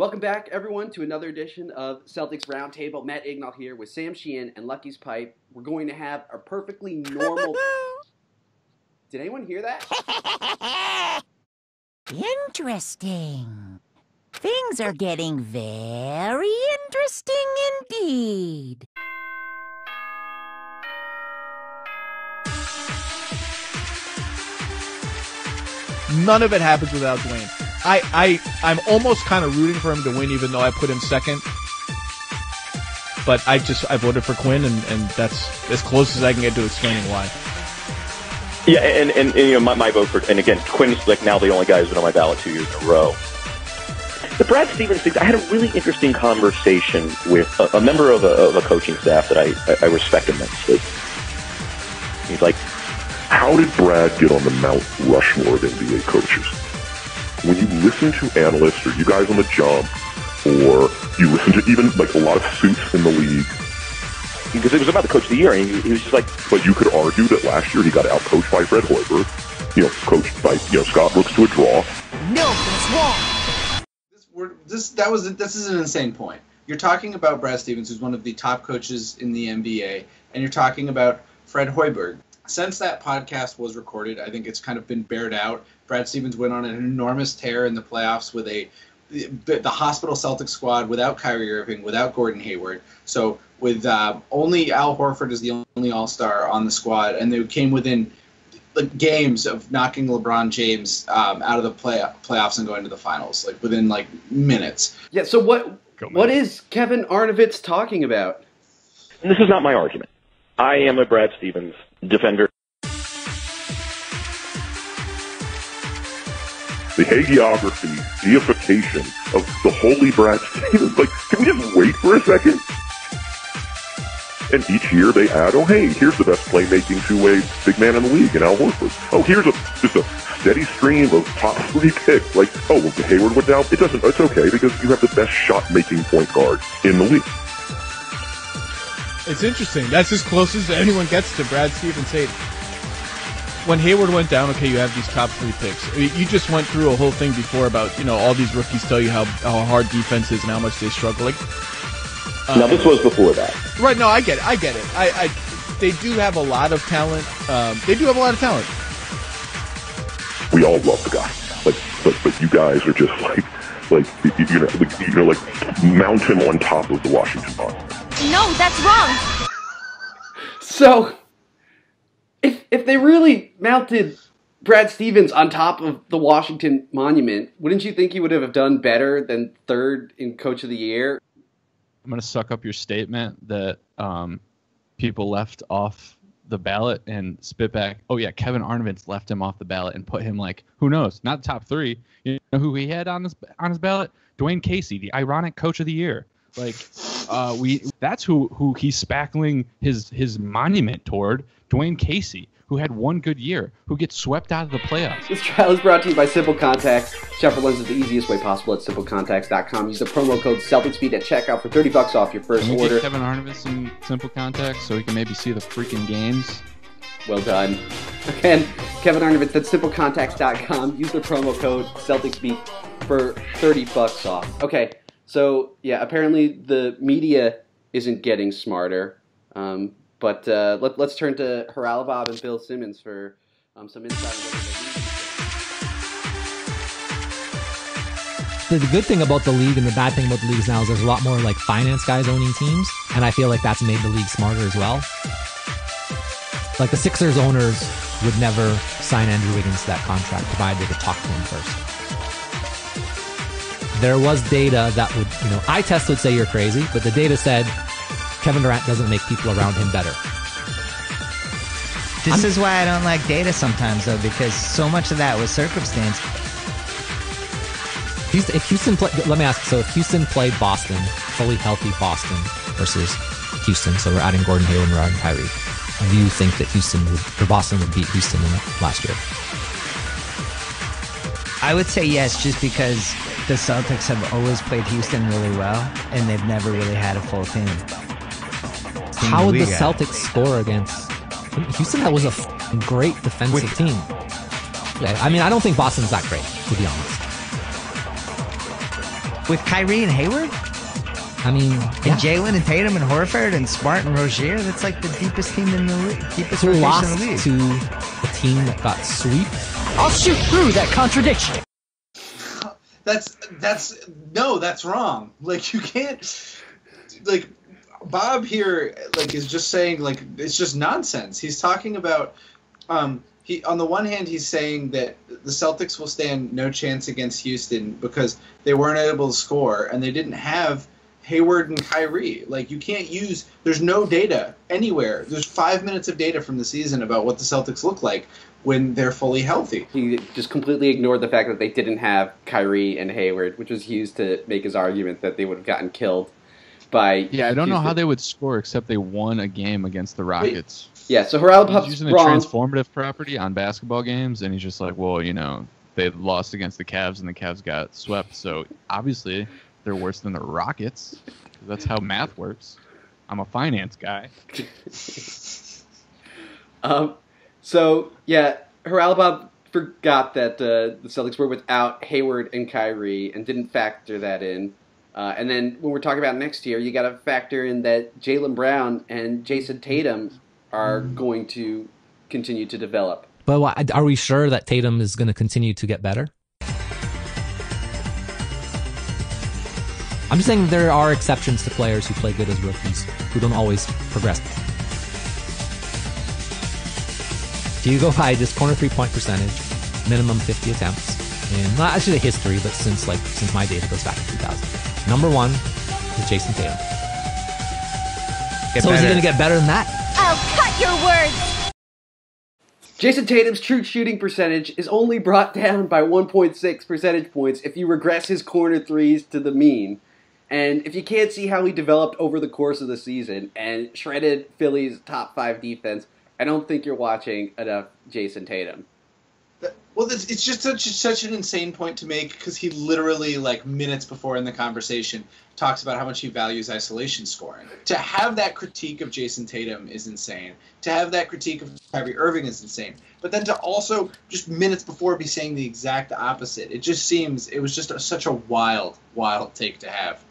Welcome back, everyone, to another edition of Celtics Roundtable. Matt Ignal here with Sam Sheehan and Lucky's Pipe. We're going to have a perfectly normal... Did anyone hear that? Interesting. Things are getting very interesting indeed. None of it happens without Dwayne. I'm almost kind of rooting for him to win, even though I put him second. But I voted for Quinn, and that's as close as I can get to explaining why. Yeah, and you know, my vote for, and again, Quinn's like now the only guy who's been on my ballot 2 years in a row. The Brad Stevens thing, I had a really interesting conversation with a member of a coaching staff that I respect immensely. He's like, how did Brad get on the Mount Rushmore of NBA coaches? When you listen to analysts or you guys on the jump, or you listen to even like a lot of suits in the league, because it was about the coach of the year, and he was just like, but you could argue that last year he got outcoached by Fred Hoiberg, you know, coached by Scott Brooks to a draw. No, that's wrong. This is an insane point. You're talking about Brad Stevens, who's one of the top coaches in the NBA, and you're talking about Fred Hoiberg. Since that podcast was recorded, I think it's kind of been bared out. Brad Stevens went on an enormous tear in the playoffs with the hospital Celtics squad without Kyrie Irving, without Gordon Hayward. So with only Al Horford as the only All-Star on the squad, and they came within games of knocking LeBron James out of the playoffs and going to the finals, like within minutes. Yeah. So what is Kevin Arnovitz talking about? And this is not my argument. I am a Brad Stevens defender. The hagiography, deification of the holy Brad Stevens. Like, can we just wait for a second? And each year they add, oh, hey, here's the best playmaking two-way big man in the league in Al Horford. Oh, here's just a steady stream of top 3 picks. Like, oh, well, Hayward went down. It's okay because you have the best shot-making point guard in the league. It's interesting. That's as close as anyone gets to Brad Stevens Tatum. When Hayward went down, okay, you have these top 3 picks. I mean, you just went through a whole thing before about, you know, all these rookies tell you how hard defense is and how much they struggle. Like, now, this was before that. Right, no, I get it. They do have a lot of talent. We all love the guy. But you guys are just like mount him on top of the Washington Monument. No, that's wrong. So, if they really mounted Brad Stevens on top of the Washington Monument, wouldn't you think he would have done better than 3rd in Coach of the Year? I'm going to suck up your statement that people left off the ballot and spit back, oh yeah, Kevin Arnovitz left him off the ballot and put him who knows, not top 3. You know who he had on his ballot? Dwayne Casey, the ironic Coach of the Year. That's who he's spackling his monument toward, Dwayne Casey, who had 1 good year, who gets swept out of the playoffs. This trial is brought to you by Simple Contacts. Shop for lenses the easiest way possible at simplecontacts.com. Use the promo code CelticsBeat at checkout for $30 off your first order. Get Kevin Arnovitz some Simple Contacts so he can maybe see the freaking games. Well done. Again, Kevin Arnovitz at simplecontacts.com. Use the promo code CelticsBeat for $30 off. Okay. So, yeah, apparently the media isn't getting smarter, but let's turn to Haralabob and Bill Simmons for some insight on what the good thing about the league and the bad thing about the league now is there's a lot more finance guys owning teams, and I feel like that's made the league smarter as well. Like the Sixers owners would never sign Andrew Wiggins to that contract provided they could talk to him first. There was data that would, eye test would say you're crazy, but the data said Kevin Durant doesn't make people around him better. This is why I don't like data sometimes, though, because so much of that was circumstance. If Houston let me ask, so if Houston played Boston, fully healthy Boston versus Houston, so we're adding Gordon Hayward and we're adding Kyrie, do you think that Boston would beat Houston last year? I would say yes, just because the Celtics have always played Houston really well, and they've never really had a full team. How would the Celtics score against Houston? That was a great defensive team. Yeah, I mean, I don't think Boston's that great, to be honest. With Kyrie and Hayward? I mean, And Jalen and Tatum and Horford and Smart and Rozier? That's like the deepest team in the league. Deepest who rotation lost in the league. to a team that got sweep. I'll shoot through that contradiction. That's wrong. Like, you can't, like, Bob here, like, is just saying, like, it's just nonsense. He's talking about, on the one hand, he's saying that the Celtics will stand no chance against Houston because they weren't able to score and they didn't have Hayward and Kyrie. Like, you can't use, there's no data anywhere. There's 5 minutes of data from the season about what the Celtics look like when they're fully healthy. He just completely ignored the fact that they didn't have Kyrie and Hayward, which was used to make his argument that they would have gotten killed by Yeah, I don't know Houston. how they would score except they won a game against the Rockets. Yeah, so He's Haralabob's using the wrong. transformative property on basketball games, and he's just like, well, you know, they lost against the Cavs, and the Cavs got swept, so obviously they're worse than the Rockets. That's how math works. I'm a finance guy. So, yeah, Haralabob forgot that the Celtics were without Hayward and Kyrie and didn't factor that in. And then when we're talking about next year, you got to factor in that Jaylen Brown and Jayson Tatum are going to continue to develop. But are we sure that Tatum is going to continue to get better? I'm just saying there are exceptions to players who play good as rookies, who don't always progress. Do you go by just corner 3-point percentage, minimum 50 attempts, in not actually the history, but since my data goes back to 2000. Number one is Jayson Tatum. So is he going to get better than that? I'll cut your words. Jayson Tatum's true shooting percentage is only brought down by 1.6 percentage points if you regress his corner threes to the mean. And if you can't see how he developed over the course of the season and shredded Philly's top 5 defense, I don't think you're watching enough Jayson Tatum. Well, it's just such an insane point to make because he literally, like, minutes before in the conversation, talks about how much he values isolation scoring. To have that critique of Jayson Tatum is insane. To have that critique of Kyrie Irving is insane. But then to also, just minutes before, be saying the exact opposite. It just seems, it was just such a wild, wild take to have.